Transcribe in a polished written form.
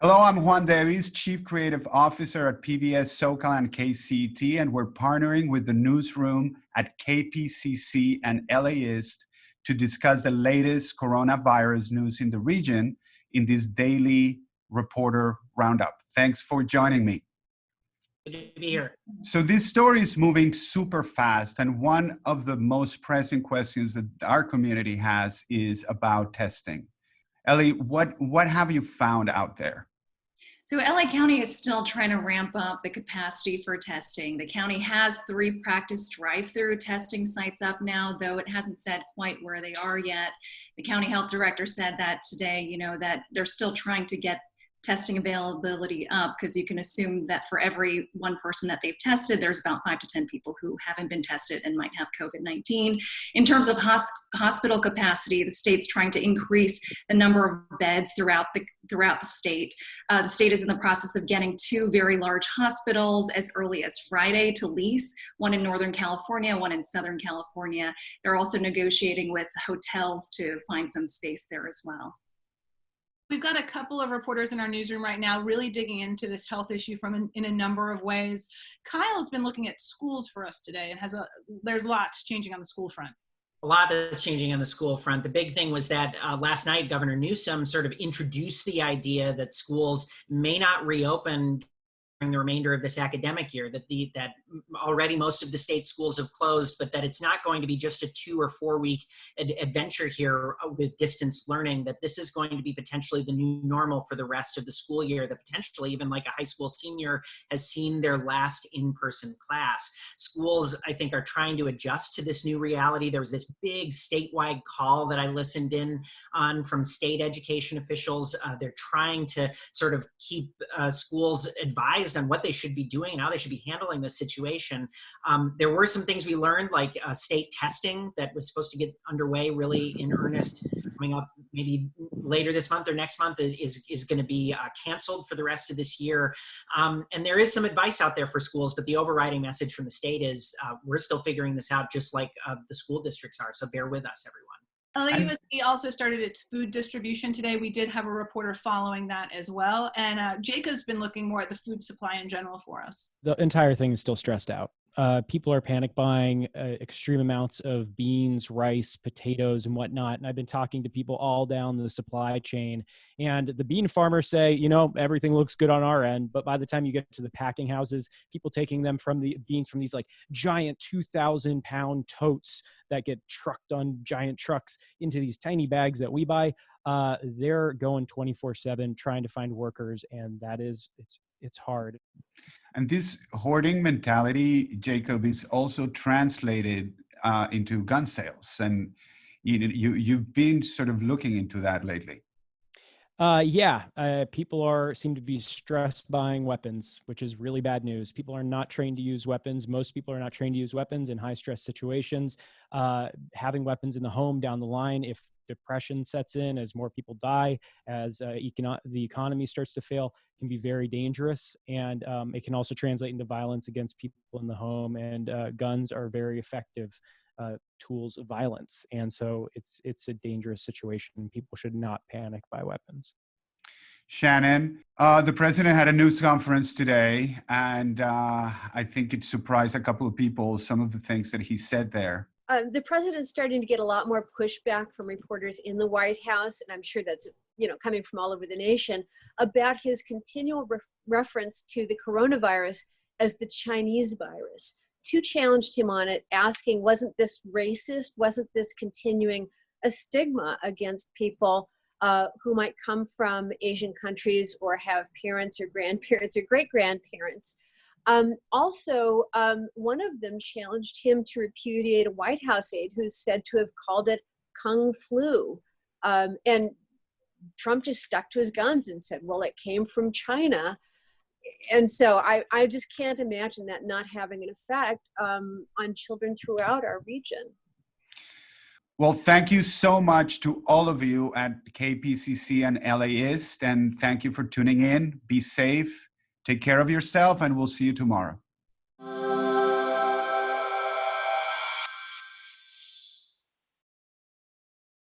Hello, I'm Juan Davies, Chief Creative Officer at PBS SoCal and KCET, and we're partnering with the newsroom at KPCC and LAist to discuss the latest coronavirus news in the region in this daily reporter roundup. Thanks for joining me. Good to be here. So this story is moving super fast, and one of the most pressing questions that our community has is about testing. Ellie, what have you found out there? So LA County is still trying to ramp up the capacity for testing. The county has 3 practice drive-through testing sites up now, though it hasn't said quite where they are yet. The county health director said that today, that they're still trying to get testing availability up, because you can assume that for every one person that they've tested, there's about 5 to 10 people who haven't been tested and might have COVID-19. In terms of hospital capacity, the state's trying to increase the number of beds throughout the state. The state is in the process of getting 2 very large hospitals as early as Friday to lease, one in Northern California, one in Southern California. They're also negotiating with hotels to find some space there as well. We've got a couple of reporters in our newsroom right now really digging into this health issue in a number of ways. Kyle's been looking at schools for us today, and there's lots changing on the school front. A lot is changing on the school front. The big thing was that last night, Governor Newsom sort of introduced the idea that schools may not reopen during the remainder of this academic year, that already most of the state schools have closed, but that it's not going to be just a 2 or 4 week adventure here with distance learning, that this is going to be potentially the new normal for the rest of the school year, that potentially even like a high school senior has seen their last in-person class. Schools, I think, are trying to adjust to this new reality. There was this big statewide call that I listened in on from state education officials. They're trying to sort of keep schools advised on what they should be doing and how they should be handling this situation. There were some things we learned, like state testing that was supposed to get underway really in earnest coming up maybe later this month or next month is going to be canceled for the rest of this year. And there is some advice out there for schools, but the overriding message from the state is we're still figuring this out just like the school districts are. So bear with us, everyone. LAUSD also started its food distribution today. We did have a reporter following that as well. And Jacob's been looking more at the food supply in general for us. The entire thing is still stressed out. People are panic buying extreme amounts of beans, rice, potatoes, and whatnot. And I've been talking to people all down the supply chain. And the bean farmers say, everything looks good on our end. But by the time you get to the packing houses, people taking them from the beans from these like giant 2,000-pound totes that get trucked on giant trucks into these tiny bags that we buy, they're going 24/7 trying to find workers. And it's hard. And this hoarding mentality, Jacob, is also translated into gun sales. And you've been sort of looking into that lately. People seem to be stressed buying weapons, which is really bad news. People are not trained to use weapons. Most people are not trained to use weapons in high stress situations. Having weapons in the home down the line, if depression sets in, as more people die, as the economy starts to fail, can be very dangerous. And it can also translate into violence against people in the home. And guns are very effective tools of violence. And so it's a dangerous situation. People should not panic by weapons. Shannon, the president had a news conference today, and I think it surprised a couple of people, some of the things that he said there. The president's starting to get a lot more pushback from reporters in the White House, and I'm sure that's coming from all over the nation, about his continual reference to the coronavirus as the Chinese virus. Two challenged him on it, asking, wasn't this racist? Wasn't this continuing a stigma against people who might come from Asian countries or have parents or grandparents or great-grandparents? Also, one of them challenged him to repudiate a White House aide who's said to have called it Kung Flu. And Trump just stuck to his guns and said, well, it came from China. And so I just can't imagine that not having an effect on children throughout our region. Well, thank you so much to all of you at KPCC and LAist, and thank you for tuning in. Be safe, take care of yourself, and we'll see you tomorrow.